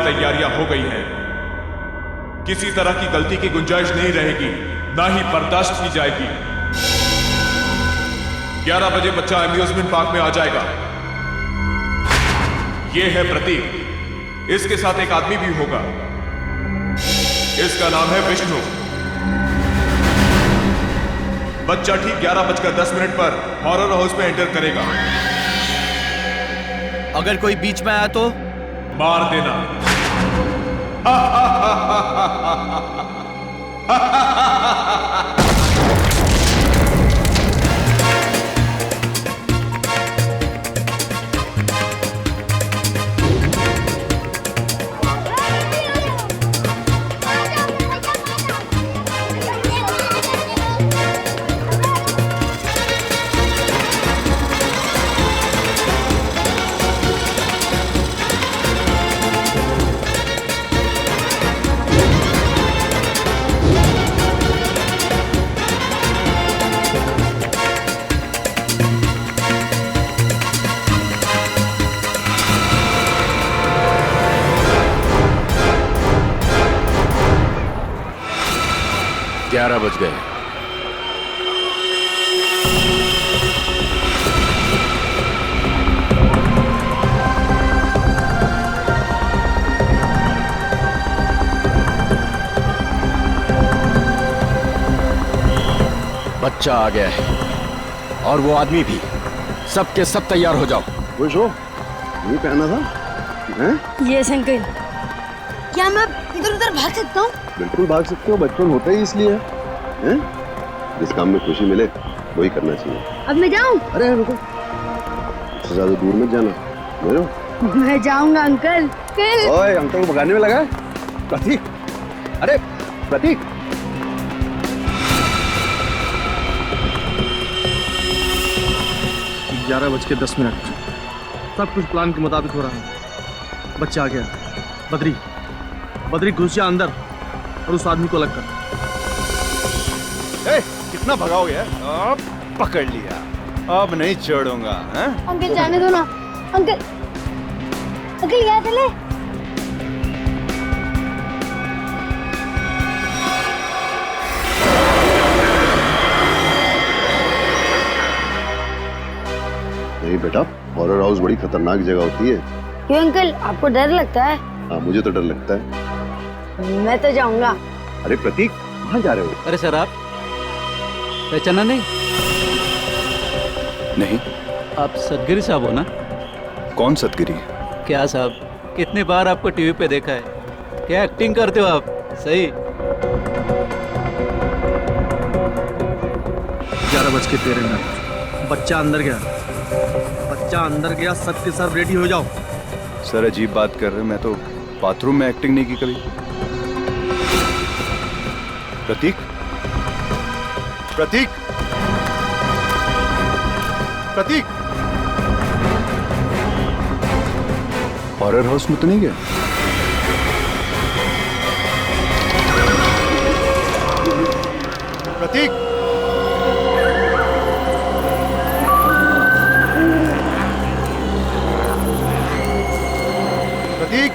तैयारियां हो गई हैं। किसी तरह की गलती की गुंजाइश नहीं रहेगी, ना ही बर्दाश्त की जाएगी। 11 बजे बच्चा अम्यूजमेंट पार्क में आ जाएगा। यह है प्रतीक। इसके साथ एक आदमी भी होगा। इसका नाम है विष्णु। बच्चा ठीक 11:10 पर हॉरर हाउस में एंटर करेगा। अगर कोई बीच में आया तो मार देना। बज गए। बच्चा आ गया है और वो आदमी भी। सब के सब तैयार हो जाओ। खुश हो? ये पहना था? हैं? Yes uncle. क्या मैं इधर उधर भाग सकता हूँ? बिल्कुल भाग सकते हो, बचपन होता ही इसलिए है। जिस काम में खुशी मिले वही करना चाहिए। अब मैं जाऊँ? अरे रुको, इससे ज्यादा दूर मत जाना। मेरे मैं जाऊंगा अंकल। ओए, अंकल को भगाने में लगा है? प्रतीक, अरे प्रतीक। 11:10। सब कुछ प्लान के मुताबिक हो रहा है। बच्चा आ गया। बद्री घुस जा अंदर और उस आदमी को अलग कर। कितना भगाओगे? अब पकड़ लिया, अब नहीं छोड़ूंगा। अंकल जाने दो ना। अंकल यहाँ चले। नहीं बेटा, हॉरर हाउस बड़ी खतरनाक जगह होती है। क्यों अंकल, आपको डर लगता है? हाँ, मुझे तो डर लगता है। मैं तो जाऊंगा। अरे प्रतीक, कहाँ जा रहे हो? अरे सर, आप पहचाना नहीं? नहीं। आप सदगिरी साहब हो ना? कौन सतगिरी? क्या साहब, कितनी बार आपको टीवी पे देखा है। क्या एक्टिंग करते हो आप, सही। 11:13। बच्चा अंदर गया। सब के सब रेडी हो जाओ। सर अजीब बात कर रहे हैं, मैं तो बाथरूम में एक्टिंग नहीं की कभी। प्रतीक, प्रतीक, प्रतीक, हॉरर हाउस में तो नहीं गया? प्रतीक, प्रतीक,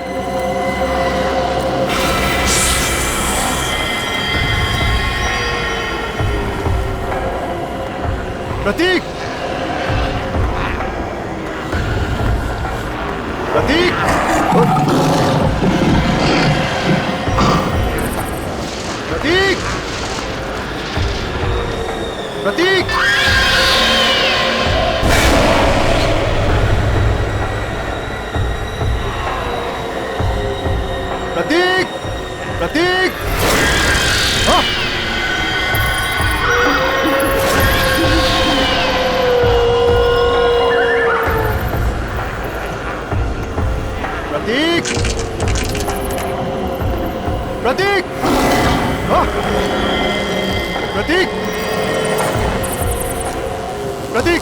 प्रतीक, प्रतीक, प्रतीक, प्रतीक, प्रतीक, प्रतीक। हाँ। प्रतीक, प्रतीक, हाँ। प्रतीक, प्रतीक,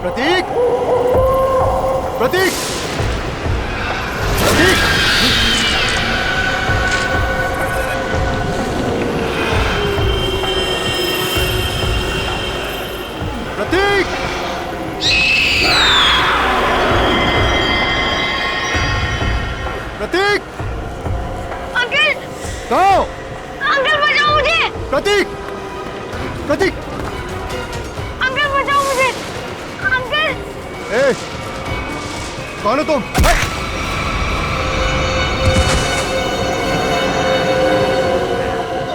प्रतीक, प्रतीक, प्रतीक, प्रतीक। प्रतीक! अंकल कहो! अंकल बचाओ मुझे। प्रतीक! प्रतीक! अंकल बचाओ मुझे। अंकल ए, कौन हो तुम?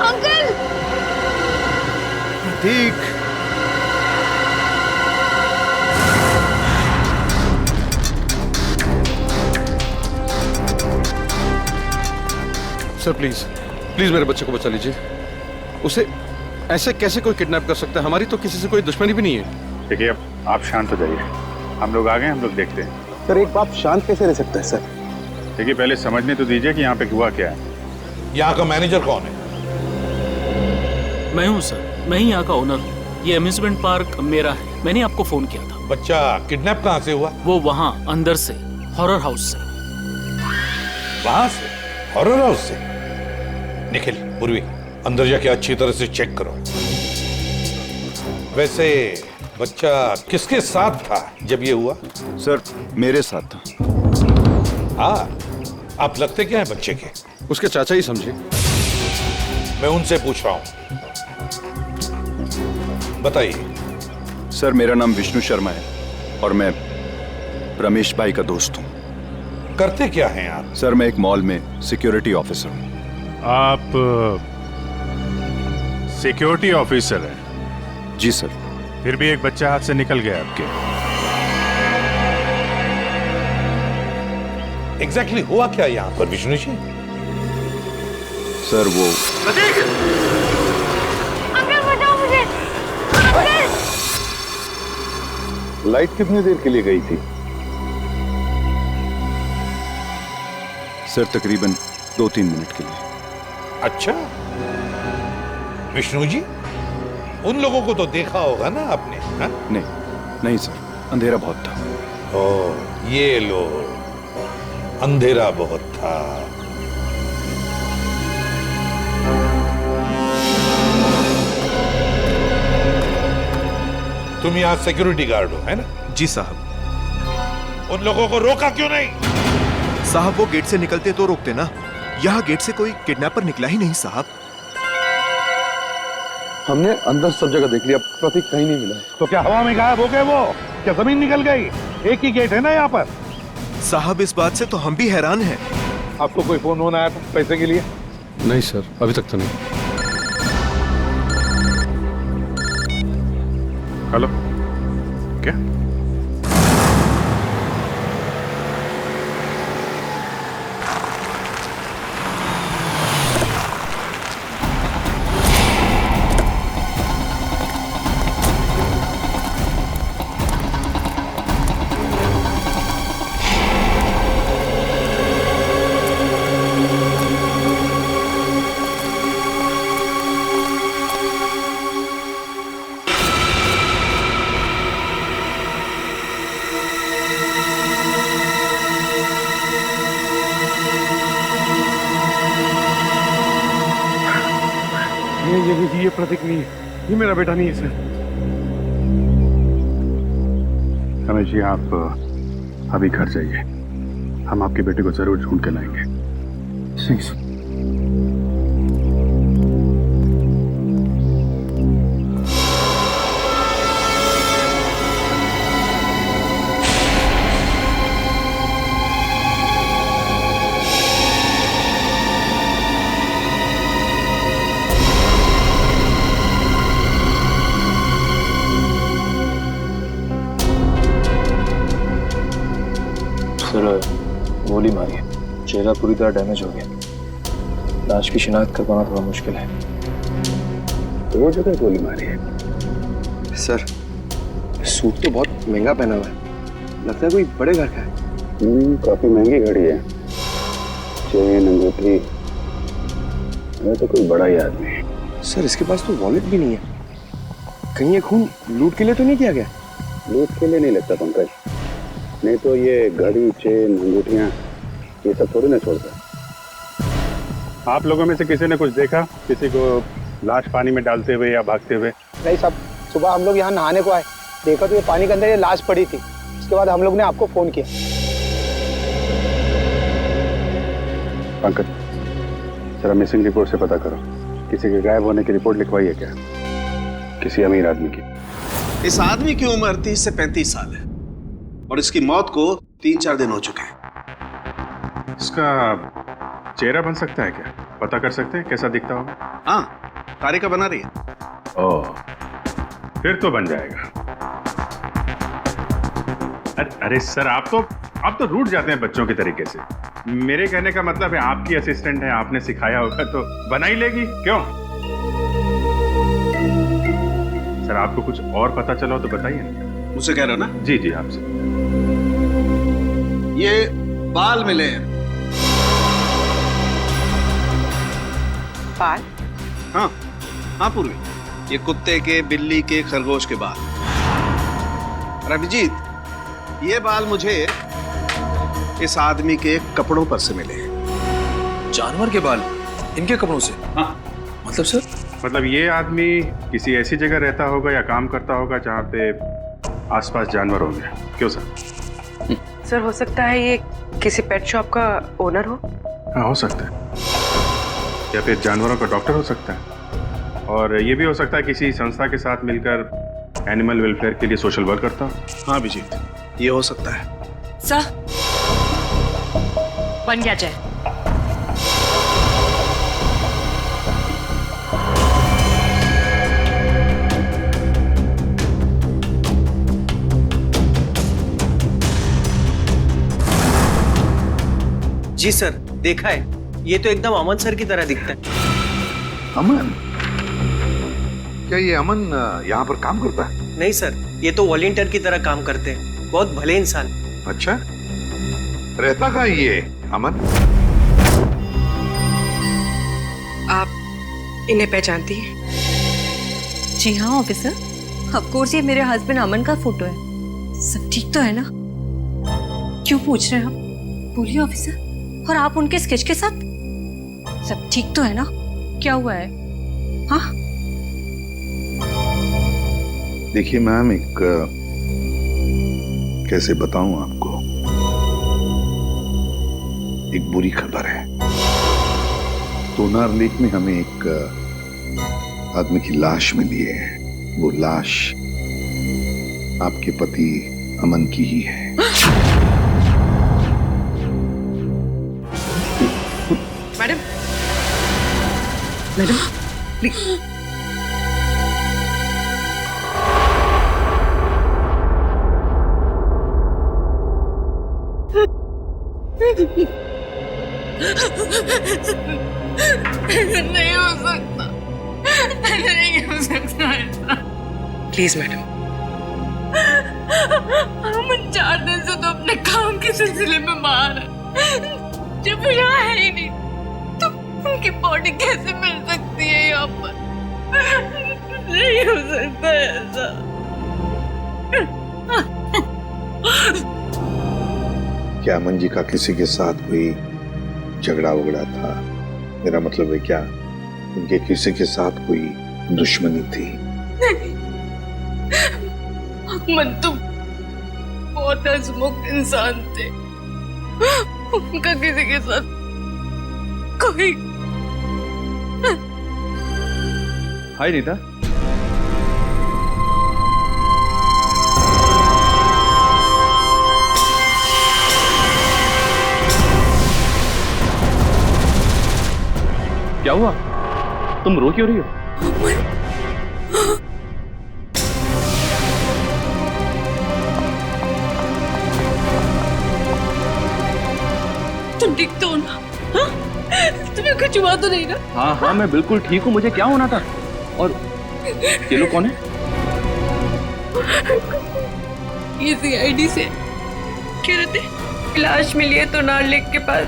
Uncle Prateek! Sir please please मेरे बच्चे को बचा लीजिए। उसे ऐसे कैसे कोई किडनैप कर सकता है? हमारी तो किसी से कोई दुश्मनी भी नहीं है। देखिए अब आप शांत हो जाइए, हम लोग आ गए, हम लोग देखते हैं। सर एक बाप शांत कैसे रह सकता है सर? देखिए पहले समझने तो दीजिए कि यहाँ पे हुआ क्या है। यहाँ का मैनेजर कौन है? मैं हूँ सर, मैं ही यहाँ का ओनर हूँ। ये अम्यूजमेंट पार्क मेरा है। मैंने आपको फोन किया था। बच्चा किडनैप कहाँ से हुआ? वो वहाँ अंदर से, हॉरर हाउस से। वहां से? हॉरर हाउस से? निखिल, पूर्वी, अंदर जाके अच्छी तरह से चेक करो। वैसे बच्चा किसके साथ था जब ये हुआ? सर मेरे साथ था। हाँ, आप लगते क्या है बच्चे के? उसके चाचा ही समझे। मैं उनसे पूछ रहा हूं, बताइए। सर मेरा नाम विष्णु शर्मा है और मैं रमेश भाई का दोस्त हूँ। करते क्या हैं आप? सर मैं एक मॉल में सिक्योरिटी ऑफिसर हूँ। आप सिक्योरिटी ऑफिसर हैं? जी सर। फिर भी एक बच्चा हाथ से निकल गया आपके। एग्जैक्टली हुआ क्या यहाँ पर विष्णु जी? सर वो अंकल बचाओ मुझे। अंकल लाइट कितनी देर के लिए गई थी? सर तकरीबन 2-3 मिनट के लिए। अच्छा, विष्णु जी, उन लोगों को तो देखा होगा ना आपने? हा? नहीं सर, अंधेरा बहुत था। ओ, ये लो, अंधेरा बहुत था। तुम यहाँ सिक्योरिटी गार्ड हो, है ना? जी साहब। उन लोगों को रोका क्यों नहीं? साहब वो गेट से निकलते तो रोकते ना। यहाँ गेट से कोई किडनैपर निकला ही नहीं साहब। हमने अंदर सब जगह देख लिया, प्रतीक कहीं नहीं मिला। तो क्या हवा में गायब हो गए वो? क्या जमीन निकल गई? एक ही गेट है ना यहाँ पर। साहब इस बात से तो हम भी हैरान हैं। आपको कोई फोन होना आया था पैसे के लिए? नहीं सर, अभी तक तो नहीं। हेलो, क्या? ये प्रतीक नहीं है, ये मेरा बेटा नहीं है सर। रमेश जी आप अभी घर जाइए, हम आपके बेटे को जरूर ढूंढ के लाएंगे। सही सर। गोली मारी है, चेहरा पूरी तरह डैमेज हो गया। लाश की शिनाख्त कर पाना थोड़ा मुश्किल है। दो जगह गोली मारी है सर सूट तो बहुत महंगा पहना हुआ है, लगता है कोई बड़े घर का है। काफी महंगी घड़ी है, चेन अंगूठी, ये तो कोई बड़ा ही आदमी है। सर इसके पास तो वॉलेट भी नहीं है, कहीं ये खून लूट के लिए तो नहीं किया गया? लूट के लिए नहीं लगता पंकज, नहीं तो ये घड़ी, चेन, अंगूठियां ये सब थोड़ी ना छोड़ता। आप लोगों में से किसी ने कुछ देखा, किसी को लाश पानी में डालते हुए या भागते हुए? नहीं साहब, सुबह हम लोग यहाँ नहाने को आए, देखा तो ये पानी के अंदर ये लाश पड़ी थी। उसके बाद हम लोग ने आपको फोन किया। पंकज, जरा मिसिंग रिपोर्ट से पता करो, किसी के गायब होने की रिपोर्ट लिखवाई है क्या? किसी अमीर आदमी की। इस आदमी की उम्र 30 से 35 साल है और इसकी मौत को 3-4 दिन हो चुके हैं। इसका चेहरा बन सकता है क्या? पता कर सकते हैं कैसा दिखता होगा? हाँ, तारिका बना रही है। ओह, फिर तो बन जाएगा। अरे सर, आप तो रूठ जाते हैं बच्चों के तरीके से। मेरे कहने का मतलब है आपकी असिस्टेंट है, आपने सिखाया होगा तो बना ही लेगी, क्यों? सर, आपको कुछ और पता चला हो तो बताइए ना। मुझसे कह रहे हो ना? जी जी, आपसे। ये बाल मिले हैं। बाल? हाँ पूर्वी, ये कुत्ते के, बिल्ली के, खरगोश के बाल। और अभिजीत, ये बाल मुझे इस आदमी के कपड़ों पर से मिले हैं। जानवर के बाल इनके कपड़ों से? हाँ। मतलब सर? मतलब ये आदमी किसी ऐसी जगह रहता होगा या काम करता होगा जहाँ पे आसपास जानवर होंगे, क्यों सर? सर, हो सकता है ये किसी पेट शॉप का ओनर हो। हाँ, हो सकता है, या फिर जानवरों का डॉक्टर हो सकता है, और ये भी हो सकता है किसी संस्था के साथ मिलकर एनिमल वेलफेयर के लिए सोशल वर्क करता हो। हाँ अभिजीत, ये हो सकता है। सर, बन गया जय। जी सर, देखा है, ये तो एकदम अमन सर की तरह दिखता है। अमन? क्या ये अमन यहाँ पर काम करता है? नहीं सर, ये तो वॉलंटियर की तरह काम करते हैं, बहुत भले इंसान। अच्छा, रहता कहाँ ये अमन? आप इन्हें पहचानती हैं? जी हाँ ऑफिसर, ऑफ कोर्स ये मेरे हस्बैंड अमन का फोटो है। सब ठीक तो है ना? क्यों पूछ रहे हैं आप? बोलिए ऑफिसर। और आप उनके स्केच के साथ? सब ठीक तो है ना? क्या हुआ है? हाँ? देखिए मैम, एक कैसे बताऊं आपको, एक बुरी खबर है। सोनार लेक में हमें एक आदमी की लाश मिली है। वो लाश आपके पति अमन की ही है। Madam, madam please. नहीं हो सकता, नहीं हो सकता ऐसा। Please madam. हम 4 दिन से तो अपने काम के सिलसिले में बाहर है। जब वो यहाँ है ही नहीं तो उनकी बॉडी कैसे मिल सकती है यहाँ पर? नहीं हो सकता ऐसा। क्या अमन जी का किसी के साथ कोई झगड़ा वगड़ा था? मेरा मतलब है, क्या उनके किसी के साथ कोई दुश्मनी थी? अमन तो बहुत हंसमुख इंसान थे, उनका किसी के साथ कोई। हाय रीता। क्या हुआ? तुम रो क्यों रही हो? तुम ठीक तो हो ना? हाँ? तुम्हें कुछ हुआ तो नहीं ना? हाँ हाँ, मैं बिल्कुल ठीक हूँ। मुझे क्या होना था? और ये लोग कौन है? ये CID से कह रहे थे लाश मिली है तो नार लेक के पास।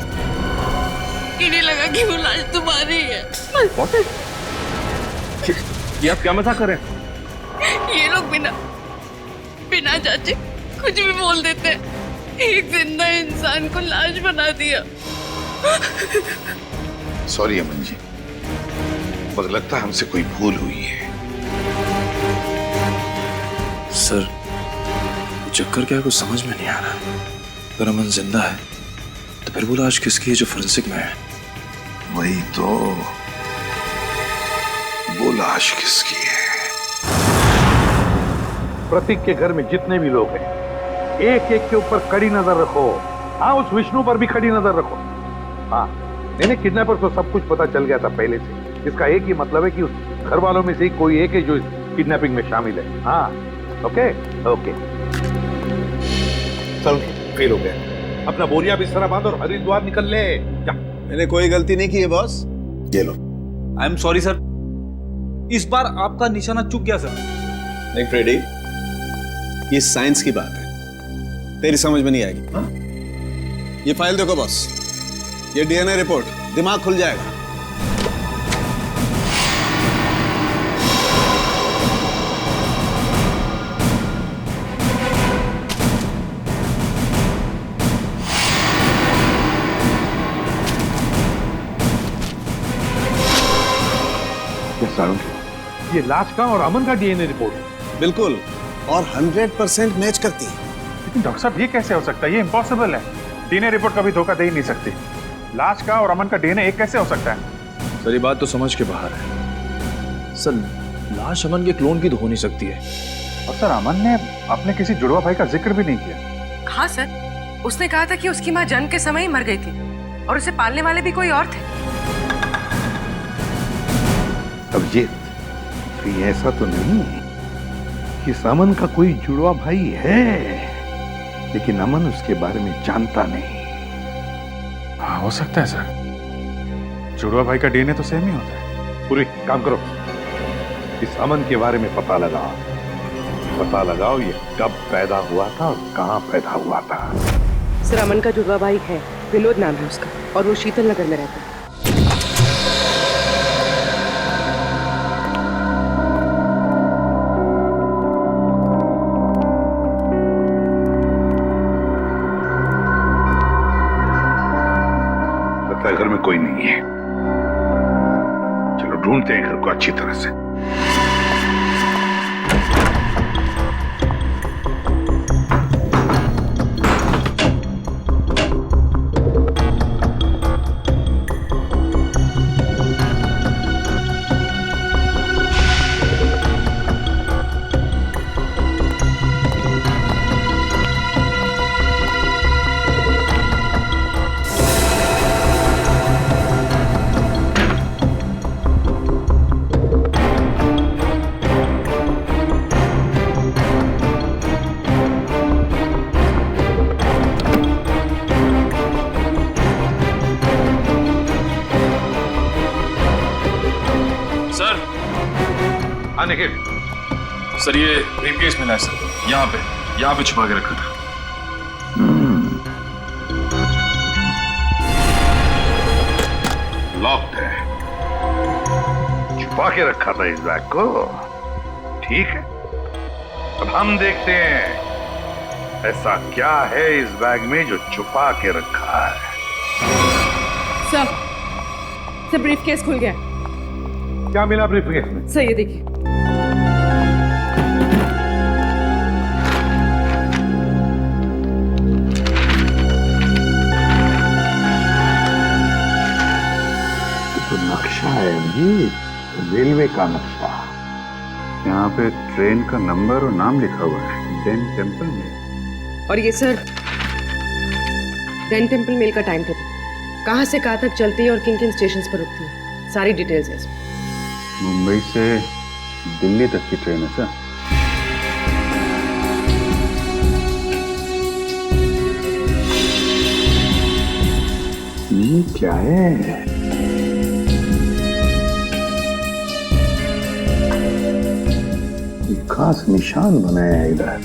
इन्हें लगा कि वो लाश तुम्हारी है। ये आप क्या मजाक कर रहे हैं? ये लोग बिना जांचे कुछ भी बोल देते हैं। एक जिंदा इंसान को लाश बना दिया। सॉरी अमन जी, मुझे लगता है हमसे कोई भूल हुई है। सर, चक्कर क्या है, कुछ समझ में नहीं आ रहा। अगर अमन जिंदा है तो फिर वो लाश किसकी है जो फोरेंसिक में है? वही तो, वो लाश किसकी है? प्रतीक के घर में जितने भी लोग हैं, एक एक के ऊपर कड़ी नजर रखो। हाँ, उस विष्णु पर भी कड़ी नजर रखो। हाँ, मैंने किडनैपर को सब कुछ पता चल गया था पहले से। इसका एक ही मतलब है कि उस घर वालों में से ही कोई एक है जो इस किडनैपिंग में शामिल है। हाँ, ओके ओके। चल, फेल हो गया। अपना बोरिया बिस्तर बांध और हरिद्वार निकल ले। जा। मैंने कोई गलती नहीं की है बॉस। ये लो। आई एम सॉरी सर, इस बार आपका निशाना चूक गया सर। नहीं फ्रेडी, ये साइंस की बात है, तेरी समझ में नहीं आएगी। हाँ? ये फाइल देखो बॉस, ये डीएनए रिपोर्ट, दिमाग खुल जाएगा। ये लाश का और अमन का डीएनए रिपोर्ट है। बिल्कुल, और 100% मैच करती है। लेकिन डॉक्टर साहब, ये कैसे हो सकता है? ये इम्पॉसिबल है। डीएनए रिपोर्ट कभी धोखा दे ही नहीं सकती। लाश का और अमन का डीएनए एक कैसे हो सकता है? सर, ये बात तो समझ के बाहर है सर। लाश अमन के क्लोन की तो हो नहीं सकती है। और सर, अमन ने अपने किसी जुड़वा भाई का जिक्र भी नहीं किया। कहा सर? उसने कहा था कि उसकी माँ जन्म के समय ही मर गई थी और उसे पालने वाले भी कोई और थे। अभिजीत, कहीं ऐसा तो नहीं कि अमन का कोई जुड़वा भाई है, लेकिन अमन उसके बारे में जानता नहीं। हाँ, हो सकता है सर। जुड़वा भाई का डीएनए तो सेम ही होता है। पूरी काम करो, इस अमन के बारे में पता लगाओ ये कब पैदा हुआ था और कहाँ पैदा हुआ था। सर, अमन का जुड़वा भाई है, विनोद नाम है उसका, और वो शीतल नगर में रहता है। घर में कोई नहीं है। चलो ढूंढते हैं घर को अच्छी तरह से। सर, ये ब्रीफकेस मिला है सर, यहाँ पे छुपा के रखा था। लॉक्ड है, छुपा के रखा था इस बैग को। ठीक है, अब हम देखते हैं ऐसा क्या है इस बैग में जो छुपा के रखा है। सर, ब्रीफकेस खुल गया। क्या मिला ब्रीफकेस में? सर, ये देखिए। नक्शा है जी, रेलवे का नक्शा। यहाँ पे ट्रेन का नंबर और नाम लिखा हुआ है, डेन टेम्पल मेल। और ये सर, डेन टेम्पल मेल का टाइम टेबल, कहाँ से कहाँ तक चलती है और किन किन स्टेशंस पर रुकती है, सारी डिटेल्स है इसमें। मुंबई से दिल्ली तक की ट्रेन है सर। ये क्या है? खास निशान बनाया है इधर।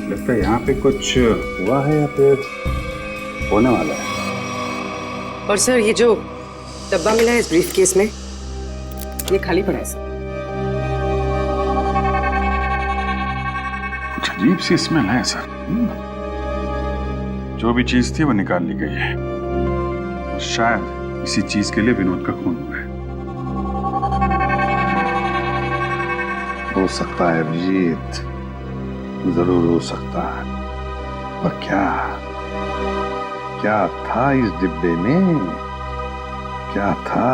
लगता है यहाँ पे कुछ हुआ है या फिर होने वाला है। और सर, ये जो डब्बा मिला है इस ब्रीफकेस में, ये खाली पड़ा है सर। कुछ अजीब सी स्मेल है सर। जो भी चीज थी वो निकाल ली गई है, और शायद इसी चीज के लिए विनोद का खून हुआ है। हो सकता है अभिजीत, जरूर हो सकता है, पर क्या था इस डिब्बे में? क्या था?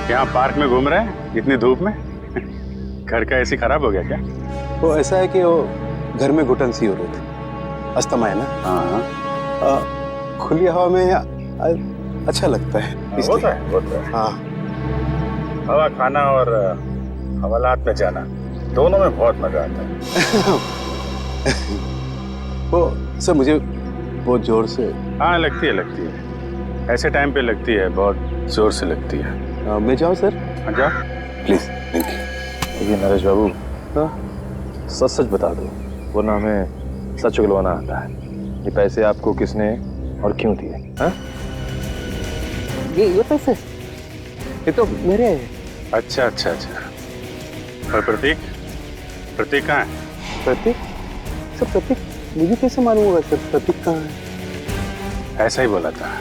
यहाँ पार्क में घूम रहे हैं इतनी धूप में? घर का एसी खराब हो गया क्या? वो ऐसा है कि वो घर में घुटन सी हो रही थी, अस्थमा है ना। हाँ, खुली हवा में अच्छा लगता है। होता है। हाँ, हवा खाना और हवालात में जाना दोनों में बहुत मजा आता है। वो सर मुझे बहुत जोर से। हाँ लगती है। ऐसे टाइम पे लगती है, बहुत जोर से लगती है। मैं जाऊँ सर? जाओ प्लीज। Thank you. देखिए नरेश बाबू, सच सच बता दो, वरना हमें सच उगलवाना आता है। ये पैसे आपको किसने और क्यों दिए? हाँ? ये पैसे ये तो मेरे हैं। अच्छा। और प्रतीक कहाँ है? प्रतीक? सर प्रतीक मुझे कैसे मालूम होगा सर प्रतीक कहाँ है? ऐसा ही बोला था।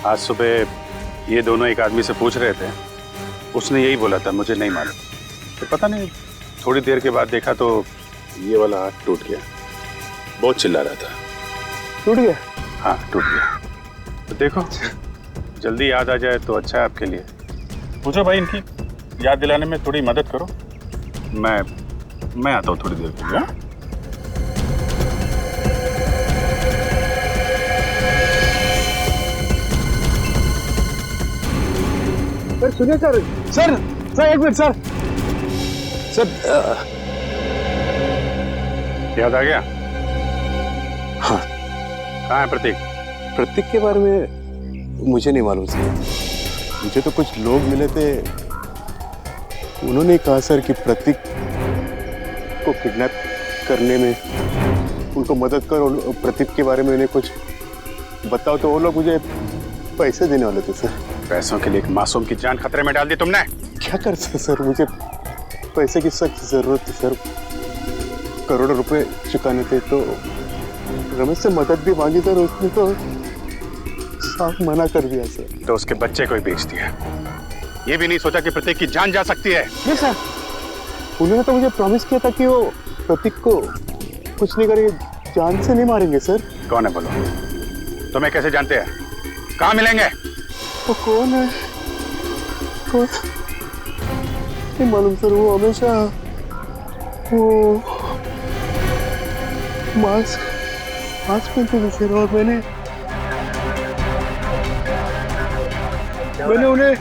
आज सुबह ये दोनों एक आदमी से पूछ रहे थे, उसने यही बोला था, मुझे नहीं मालूम। तो पता नहीं, थोड़ी देर के बाद देखा तो ये वाला हाथ टूट गया। बहुत चिल्ला रहा था। टूट गया? हाँ टूट गया। तो देखो जल्दी याद आ जाए तो अच्छा है आपके लिए। पूछो भाई, इनकी याद दिलाने में थोड़ी मदद करो। मैं आता हूँ थोड़ी देर के लिए। सर सुनिए सर एक मिनट सर। याद आ गया? हाँ। कहाँ है प्रतीक? प्रतीक के बारे में मुझे नहीं मालूम सर। मुझे तो कुछ लोग मिले थे, उन्होंने कहा सर कि प्रतीक को किडनैप करने में उनको मदद करो, प्रतीक के बारे में उन्हें कुछ बताओ। तो वो लोग मुझे पैसे देने वाले थे सर। पैसों के लिए एक मासूम की जान खतरे में डाल दी तुमने। क्या कर सकते सर, मुझे पैसे की सख्त जरूरत थी सर। करोड़ों रुपए चुकाने थे, तो रमेश से मदद भी मांगी सर, उसने तो साफ मना कर दिया सर। तो उसके बच्चे को ही बेच दिया। ये भी नहीं सोचा कि प्रतीक की जान जा सकती है। नहीं सर, उन्होंने तो मुझे प्रॉमिस किया था कि वो प्रतीक को कुछ नहीं करेंगे, जान से नहीं मारेंगे सर। कौन है बोलो? तुम्हें कैसे जानते हैं? कहाँ मिलेंगे? वो कौन है? कौन? नहीं मालूम सर। वो हमेशा वो मास्क पहनते थे सर, और मैंने उन्हें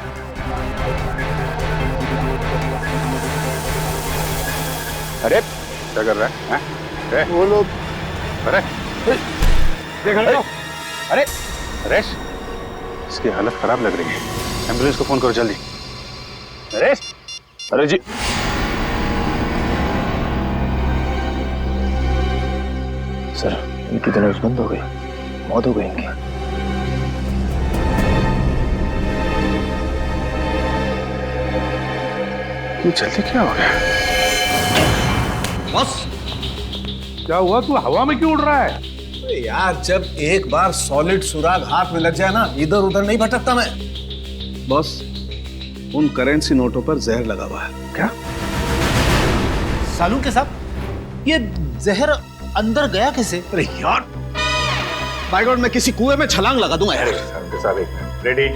अरे क्या कर रहा है? हैं? वो लोग अरे देख रहे हो? अरे नरेश, इसकी हालत खराब लग रही है। एम्बुलेंस को फोन करो जल्दी। नरेश! अरे जी सर, इनकी तो नब्ज बंद हो गई, मौत हो गई इनकी। ये जल्दी क्या हो गया? बस क्या हुआ, तू हवा में क्यों उड़ रहा है? यार जब एक बार सॉलिड सुराग हाथ में लग जाए ना, इधर उधर नहीं भटकता मैं। बॉस, उन करेंसी नोटों पर जहर लगा हुआ है। क्या? सालू के साहब, ये जहर अंदर गया कैसे? अरे यार, बाय गॉड, मैं किसी कुएं में छलांग लगा दूंगा यार। साहब एक मिनट, रेडी?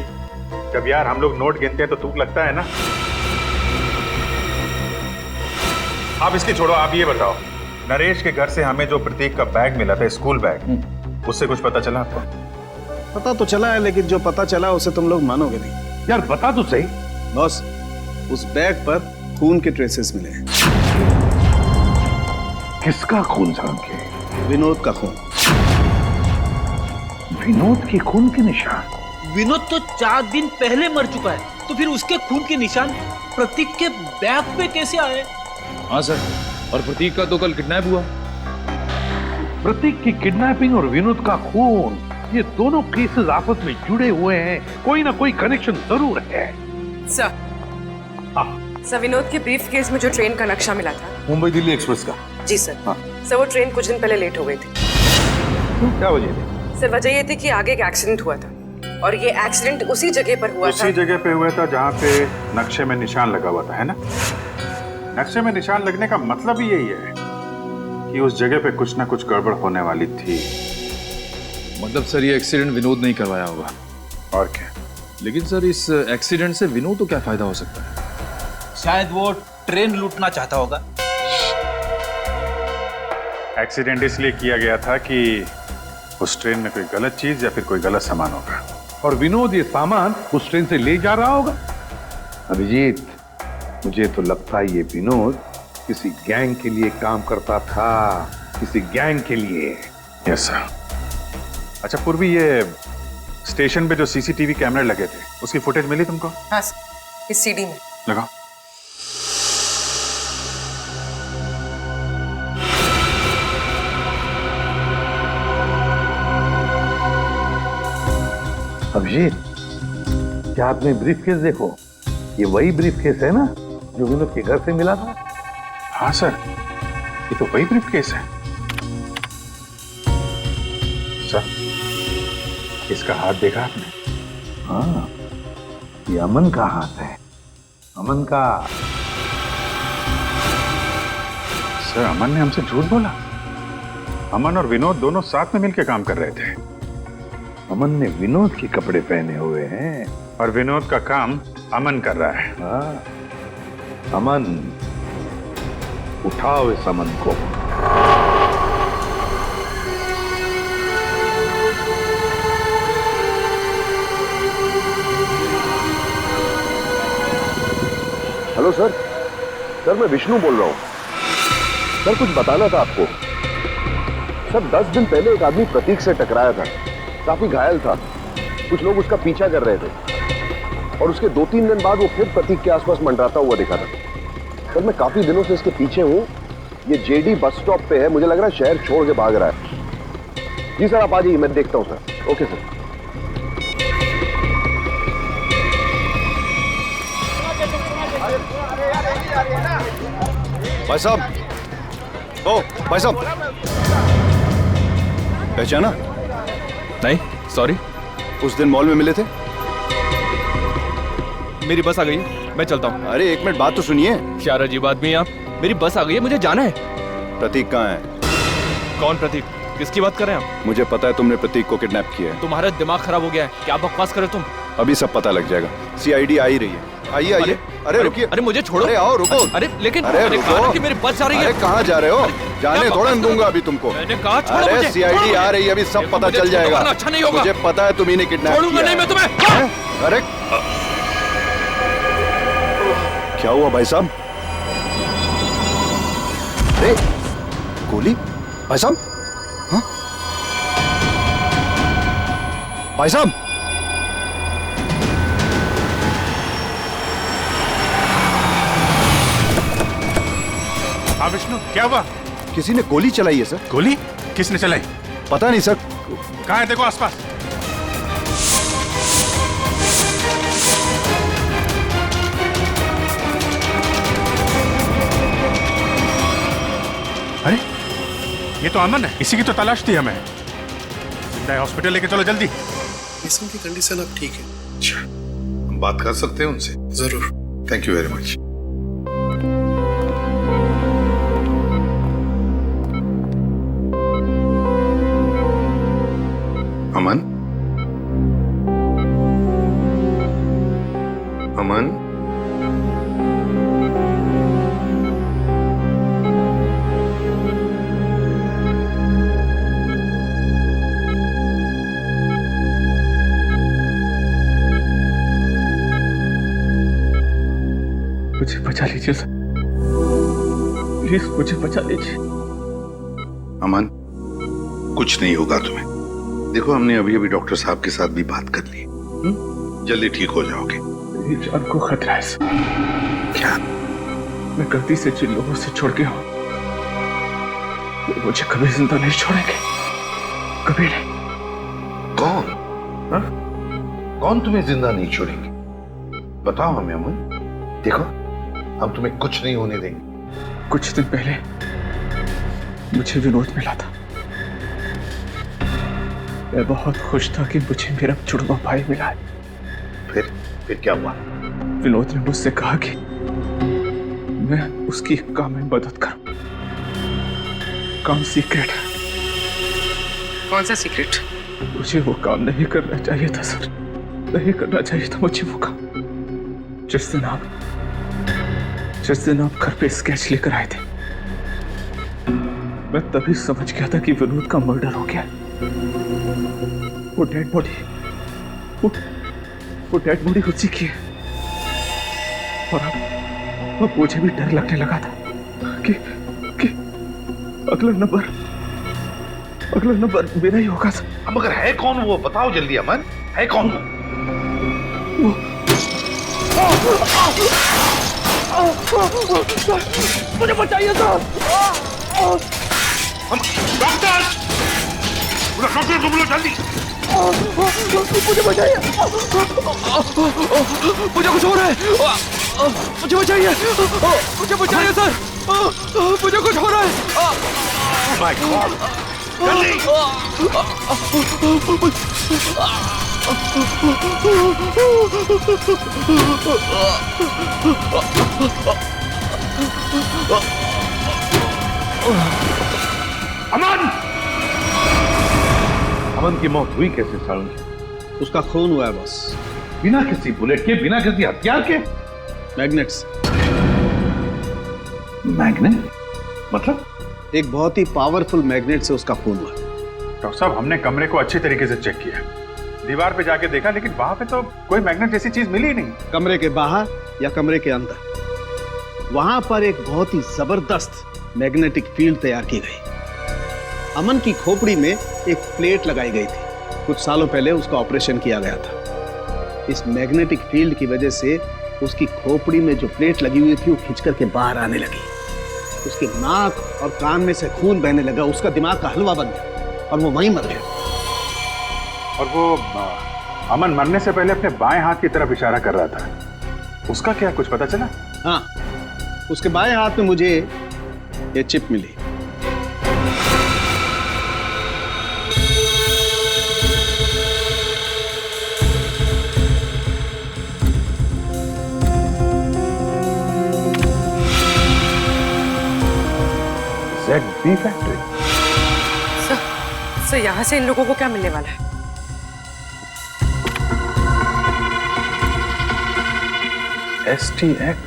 जब यार हम लोग नोट गिनते हैं तो तुक लगता है ना। आप इसकी छोड़ो, आप ये बताओ, नरेश के घर से हमें जो प्रतीक का बैग मिला था, स्कूल बैग, उससे कुछ पता चला आपको? पता तो चला है, लेकिन जो पता चला उसे तुम लोग मानोगे नहीं। यार बता तो सही। बॉस, उस बैग पर खून के ट्रेसेस मिले हैं। किसका खून साहब के? विनोद का खून। विनोद के खून के निशान? विनोद तो 4 दिन पहले मर चुका है, तो फिर उसके खून के निशान प्रतीक के बैग पे कैसे आए? हाँ सर, और प्रतीक का तो कल किडनैप हुआ। प्रतीक की किडनैपिंग और विनोद का खून, ये दोनों केसेस आपस में जुड़े हुए हैं, कोई ना कोई कनेक्शन जरूर है। सर, सर विनोद के ब्रीफ केस में जो ट्रेन का नक्शा मिला था, मुंबई दिल्ली एक्सप्रेस का। जी सर। सर वो ट्रेन कुछ दिन पहले लेट हो गई थी। क्या वजह थी? सर वजह ये थी कि आगे एक एक्सीडेंट हुआ था, और ये एक्सीडेंट उसी जगह पर हुआ था। उसी जगह पे हुआ था जहाँ पे नक्शे में निशान लगा हुआ था, है ना? नक्शे में निशान लगने का मतलब ही यही है कि उस जगह पे कुछ ना कुछ गड़बड़ होने वाली थी। मतलब सर ये एक्सीडेंट विनोद नहीं करवाया होगा। और क्या? लेकिन सर इस एक्सीडेंट से विनोद को क्या फायदा हो सकता है? शायद वो ट्रेन लूटना चाहता होगा। एक्सीडेंट इसलिए किया गया था कि उस ट्रेन में कोई गलत चीज या फिर कोई गलत सामान होगा, और विनोद ये सामान उस ट्रेन से ले जा रहा होगा। अभिजीत, मुझे तो लगता है ये विनोद किसी गैंग के लिए काम करता था, किसी गैंग के लिए। Yes sir. अच्छा पूर्वी, ये स्टेशन पे जो सीसीटीवी कैमरे लगे थे, उसकी फुटेज मिली तुमको? हाँ सर, इस सीडी में। लगाओ। अभिजीत, क्या आपने ब्रीफ केस देखो? ये वही ब्रीफ केस है ना जो विनोद के घर से मिला था? हाँ सर, ये तो वही ब्रीफ केस है। सर, इसका हाथ देखा आपने? हाँ, ये अमन का हाथ है, अमन का। सर, अमन ने हमसे झूठ बोला। अमन और विनोद दोनों साथ में मिलकर काम कर रहे थे। अमन ने विनोद के कपड़े पहने हुए हैं, और विनोद का काम अमन कर रहा है। हाँ, अमन, उठाओ इस अमन को। हेलो सर, सर मैं विष्णु बोल रहा हूँ। सर कुछ बताना था आपको। सर 10 दिन पहले एक आदमी प्रतीक से टकराया था, काफी घायल था। कुछ लोग उसका पीछा कर रहे थे, और उसके 2-3 दिन बाद वो फिर प्रतीक के आसपास मंडराता हुआ दिखा था। सर मैं काफी दिनों से इसके पीछे हूँ। ये जेडी बस स्टॉप पे है, मुझे लग रहा है शहर छोड़ के भाग रहा है। जी सर आप आ जाइए, मैं देखता हूँ सर। Okay sir. भाई साहब, ओ भाई साहब, पहचाना? नहीं, सॉरी। उस दिन मॉल में मिले थे। मेरी बस आ गई, मैं चलता हूँ। अरे एक मिनट, बात तो सुनिए। क्या अजीब आदमी है आप। मेरी बस आ गई है, मुझे जाना है। प्रतीक कहाँ है? कौन प्रतीक? किसकी बात कर रहे हैं आप? मुझे पता है तुमने प्रतीक को किडनैप किया है। तुम्हारा दिमाग खराब हो गया है, क्या बकवास करे तुम? अभी सब पता लग जाएगा। सीआईडी आ ही रही है। आइए आइए। अरे रुकिए। अरे मुझे छोड़ो। अरे आओ, रुको। अरे लेकिन अरे रुको कि मेरी बस जा रही है। अरे कहाँ जा रहे हो? जाने थोड़ा दूंगा अभी तुमको। मैंने कहा छोड़ो अरे मुझे। सीआईडी आ रही है, अभी सब पता चल जाएगा। अच्छा नहीं होगा। मुझे पता है तुम ही ने किडनैप किया। छोड़ूंगा नहीं मैं तुम्हें। अरे क्या हुआ भाई साहब? अरे गोली? भाई साहब? हाँ? भाई साहब? हाँ विष्णु, क्या हुआ? किसी ने गोली चलाई है सर। गोली? किसने चलाई? पता नहीं सर। कहाँ है, देखो आसपास। अरे ये तो अमन है, इसी की तो तलाश थी हमें। जिंदा है, हॉस्पिटल लेके चलो जल्दी। पेशेंट की कंडीशन अब ठीक है। अच्छा, हम बात कर सकते हैं उनसे? जरूर। Thank you very much. Aman, Aman, मुझे बचा लीजिए सर, प्लीज मुझे बचा लीजिए। अमन, कुछ नहीं होगा तुम्हें। देखो, हमने अभी अभी डॉक्टर साहब के साथ भी बात कर ली, जल्दी ठीक हो जाओगे। मेरी जान को खतरा है सर। क्या? मैं गलती से जिन लोगों से छोड़ गया हूं, वो मुझे कभी जिंदा नहीं छोड़ेंगे, कभी नहीं। कौन? हा? कौन तुम्हें जिंदा नहीं छोड़ेंगे? बताओ हमें अमन। देखो, हम तुम्हें कुछ नहीं होने देंगे। कुछ दिन पहले मुझे विनोद मिला था। मैं बहुत खुश था कि मुझे मेरा जुड़वा भाई मिला है। फिर क्या हुआ? विनोद ने मुझसे कहा कि मैं उसकी एक काम में मदद करूं। काम सीक्रेट है। कौन सा सीक्रेट? मुझे वो काम नहीं करना चाहिए था सर, नहीं करना चाहिए था मुझे वो काम। जिस दिन आप घर पे स्केच लेकर आए थे, मैं तभी समझ गया था कि विनोद का मर्डर हो गया। वो डेड बॉडी उसी की है। और अब मुझे भी डर लगने लगा था कि अगला नंबर मेरा ही होगा सर। मगर है कौन वो? बताओ जल्दी अमन, है कौन वो? मुझे बचाइए सर। डॉक्टर को बोलो जल्दी। मुझे बचाइए, मुझे कुछ हो रहा है। मुझे बचाइए, सर, मुझे कुछ हो रहा है। माय गॉड, जल्दी। अमन की मौत हुई कैसे सारुण? उसका खून हुआ है बॉस। बिना किसी बुलेट के, बिना किसी हथियार के? मैग्नेट्स। मैग्नेट? मतलब? एक बहुत ही पावरफुल मैग्नेट से उसका खून हुआ। डॉक्टर साहब, हमने कमरे को अच्छी तरीके से चेक किया, दीवार पे जाके देखा, लेकिन वहां पे तो कोई मैग्नेट जैसी चीज मिली ही नहीं। कमरे के बाहर या कमरे के अंदर, वहां पर एक बहुत ही जबरदस्त मैग्नेटिक फील्ड तैयार की गई। अमन की खोपड़ी में एक प्लेट लगाई गई थी। कुछ सालों पहले उसका ऑपरेशन किया गया था। इस मैग्नेटिक फील्ड की वजह से उसकी खोपड़ी में जो प्लेट लगी हुई थी वो खिंच करके बाहर आने लगी। उसके नाक और कान में से खून बहने लगा। उसका दिमाग का हलवा बन गया और वो वहीं मर गया। और वो अमन मरने से पहले अपने बाएं हाथ की तरफ इशारा कर रहा था, उसका क्या कुछ पता चला? हाँ, उसके बाएं हाथ में मुझे ये चिप मिली। ZB factory. सर, यहाँ से इन लोगों को क्या मिलने वाला है? STX।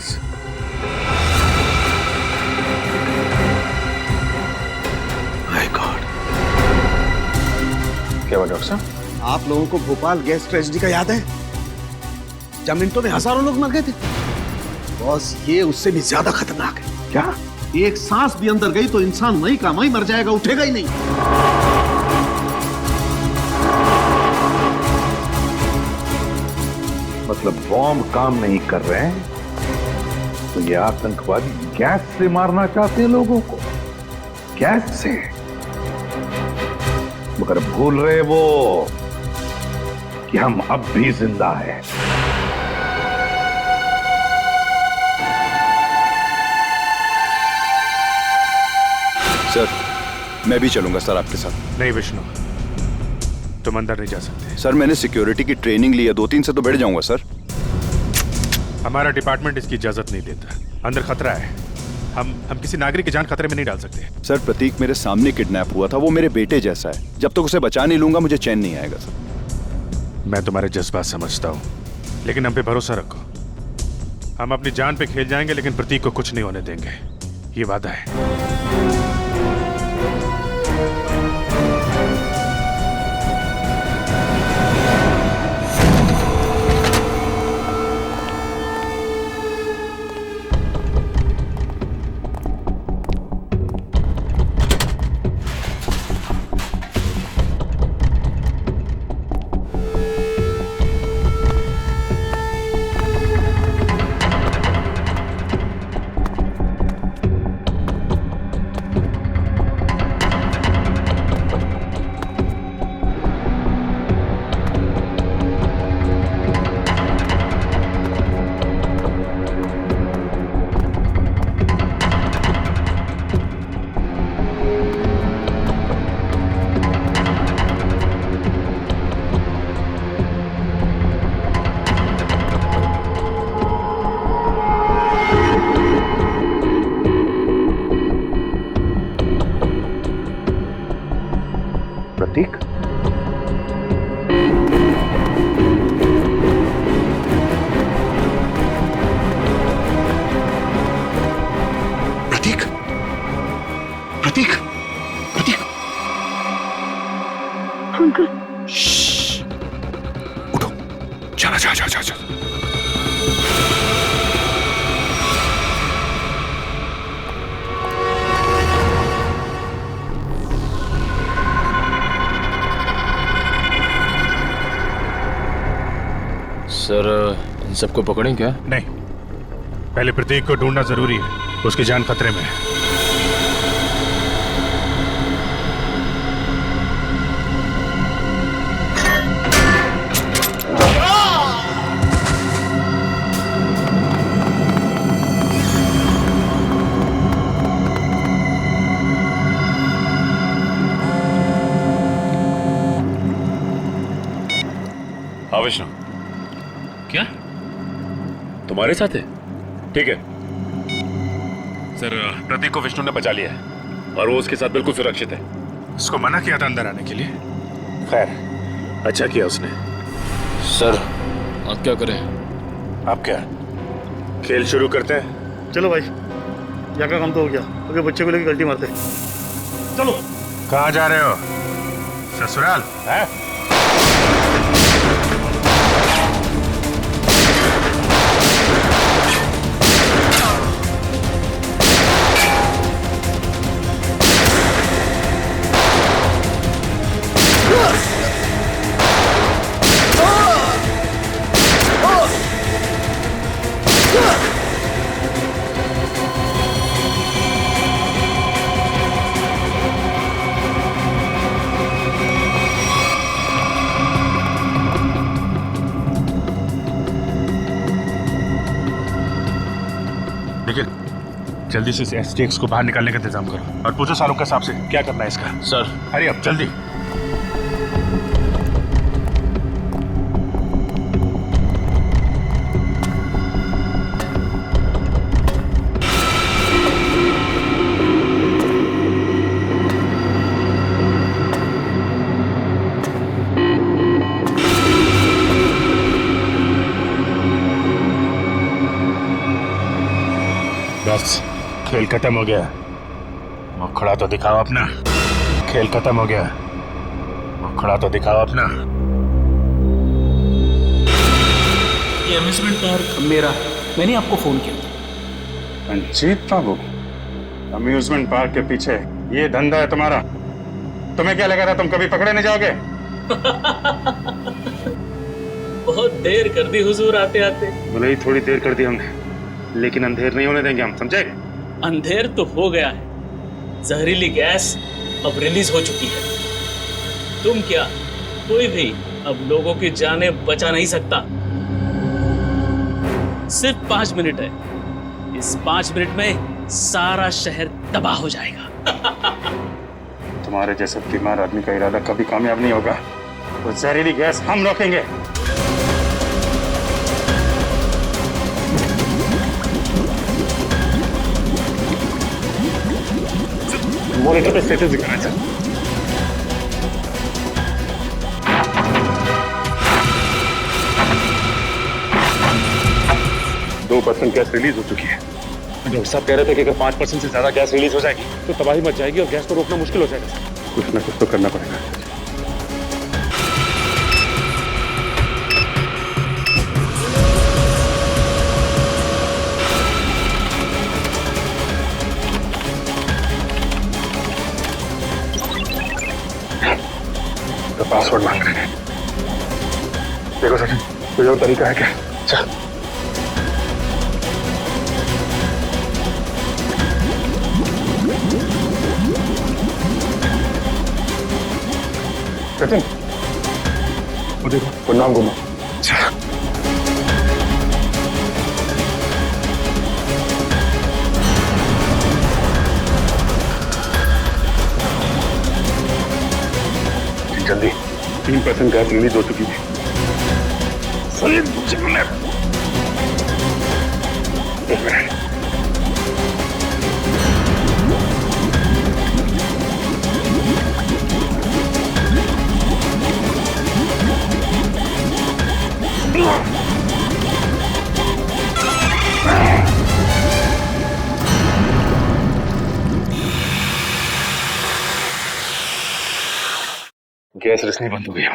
My God. क्या हुआ डॉक्टर साहब? आप लोगों को भोपाल गैस ट्रेजेडी का याद है? जब मिनटों में हजारों लोग मर गए थे। बॉस, ये उससे भी ज्यादा खतरनाक है। क्या? एक सांस भी अंदर गई तो इंसान वहीं का वहीं मर जाएगा, उठेगा ही नहीं। मतलब बॉम्ब काम नहीं कर रहे हैं तो ये आतंकवादी गैस से मारना चाहते हैं लोगों को, गैस से। मगर भूल रहे वो कि हम अब भी जिंदा हैं। सर मैं भी चलूंगा सर आपके साथ। नहीं विष्णु, तुम अंदर नहीं जा सकते। सर मैंने सिक्योरिटी की ट्रेनिंग ली है, 2-3 से तो बैठ जाऊंगा सर। हमारा डिपार्टमेंट इसकी इजाजत नहीं देता। अंदर खतरा है, हम किसी नागरिक की जान खतरे में नहीं डाल सकते। सर प्रतीक मेरे सामने किडनैप हुआ था, वो मेरे बेटे जैसा है, जब तक उसे बचा नहीं लूंगा मुझे चैन नहीं आएगा सर। मैं तुम्हारे जज्बात समझता हूँ, लेकिन हम पे भरोसा रखो। हम अपनी जान पे खेल जाएंगे लेकिन प्रतीक को कुछ नहीं होने देंगे, ये वादा है। प्रतीक, प्रतीक, प्रतीक, प्रतीक। अंकल उठो, चला जा जा जा जा। सर इन सबको पकड़ें क्या? नहीं, पहले प्रतीक को ढूंढना जरूरी है, उसकी जान खतरे में है। हाँ विष्णु, क्या तुम्हारे साथ है? ठीक है सर, प्रतीक को विष्णु ने बचा लिया है और वो उसके साथ बिल्कुल सुरक्षित है। उसको मना किया था अंदर आने के लिए। खैर, अच्छा किया उसने। सर अब क्या करें? आप क्या खेल शुरू करते हैं? चलो भाई, यहाँ का काम तो हो गया, अभी बच्चे को लेकर गलती मारते हैं। चलो। कहाँ जा रहे हो? ससुराल है? जल्दी से एसटीएक्स को बाहर निकालने का इंतजाम करो और पूछो सालों के हिसाब से क्या करना है इसका। सर अरे अब जल्दी। बस खेल खत्म हो गया, मुखड़ा तो दिखाओ अपना। खेल खत्म हो गया, मुखड़ा तो दिखाओ अपना। ये अम्यूजमेंट पार्क मेरा, मैंने आपको फोन किया था। रंजीत बाबू, अम्यूजमेंट पार्क के पीछे ये धंधा है तुम्हारा? तुम्हें क्या लगा था तुम कभी पकड़े नहीं जाओगे? बहुत देर कर दी हुजूर आते आते। भले ही थोड़ी देर कर दी हमने, लेकिन अंधेर नहीं होने देंगे हम, समझे? अंधेर तो हो गया है, जहरीली गैस अब रिलीज हो चुकी है। तुम क्या, कोई भी अब लोगों की जानें बचा नहीं सकता। सिर्फ 5 मिनट है, इस 5 मिनट में सारा शहर तबाह हो जाएगा। तुम्हारे जैसे बीमार आदमी का इरादा कभी कामयाब नहीं होगा। वो जहरीली गैस हम रोकेंगे। मॉनिटर पे स्टेटस दिखा रहा है सर। 2% गैस रिलीज हो चुकी है। डॉक्टर साहब कह रहे थे कि अगर 5% से ज्यादा गैस रिलीज हो जाएगी तो तबाही मच जाएगी और गैस को रोकना मुश्किल हो जाएगा। कुछ ना कुछ तो करना पड़ेगा। तो पासवर्ड मांग रहे हैं। देखो सचिन, कोई और तरीका है क्या? चल। सचिन, वो देखो, वो नाम घुमा। जल्दी, 3% गैस रिलीज हो चुकी है। सलीम, एक मिनट। गैस रिसनी बंद हो गया।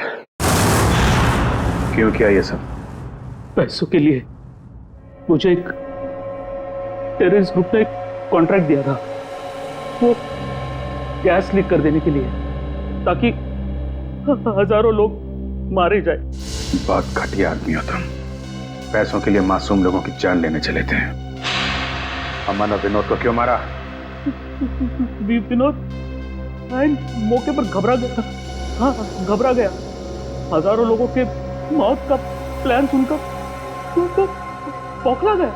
क्यों किया ये सब? पैसों के लिए। मुझे एक टेररिस्ट ग्रुप ने एक कॉन्ट्रैक्ट दिया था, वो गैस लीक कर देने के लिए, ताकि हजारों लोग मारे जाए। बहुत घटिया आदमी हो तुम। पैसों के लिए मासूम लोगों की जान लेने चले थे। अमन और विनोद को क्यों मारा? विनोद मौके पर घबरा गया। हाँ, घबरा गया। हजारों लोगों के मौत का प्लान सुनकर तो बौखला गया।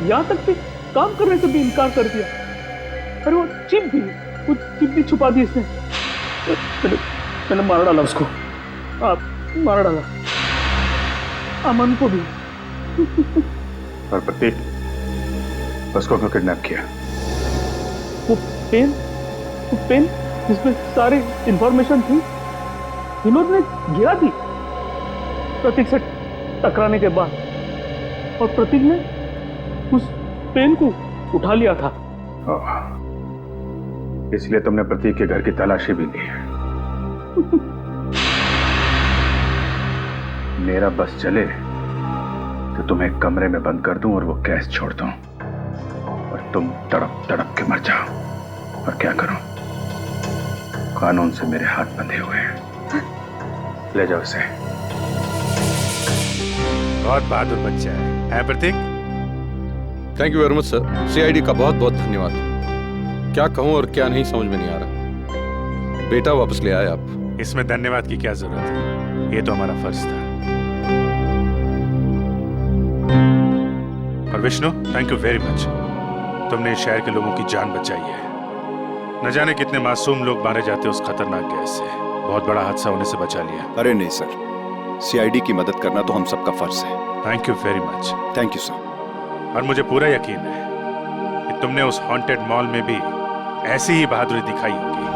यहाँ तक कि काम करने से भी इनकार कर दिया। अरे वो चिप भी छुपा दी इसने। मैंने मार डाला उसको। मार डाला अमन को भी। और प्रतीक, उसको क्यों किडनैप किया? वो पेन जिसमें सारी इंफॉर्मेशन थी, विनोद ने गिरा दी प्रतीक से टकराने के बाद, और प्रतीक ने उस पेन को उठा लिया था। इसलिए तुमने प्रतीक के घर की तलाशी भी ली। मेरा बस चले तो तुम्हें कमरे में बंद कर दूं और वो गैस छोड़ दूं, और तुम तड़प तड़प के मर जाओ। और क्या करूं? कानून से मेरे हाथ बंधे हुए हैं। ले जाओ इसे। बहुत बहादुर बच्चा है Prateek. Thank you very much sir. CID का बहुत बहुत धन्यवाद। क्या कहूं और क्या नहीं समझ में नहीं आ रहा। बेटा वापस ले आए आप। इसमें धन्यवाद की क्या जरूरत है, ये तो हमारा फर्ज था। और Vishnu, thank you very much. तुमने इस शहर के लोगों की जान बचाई है। न जाने कितने मासूम लोग मारे जाते उस खतरनाक गैस से। बहुत बड़ा हादसा होने से बचा लिया। अरे नहीं सर, सीआईडी की मदद करना तो हम सबका फर्ज है। Thank you very much. Thank you sir. और मुझे पूरा यकीन है कि तुमने उस हॉन्टेड मॉल में भी ऐसी ही बहादुरी दिखाई होगी।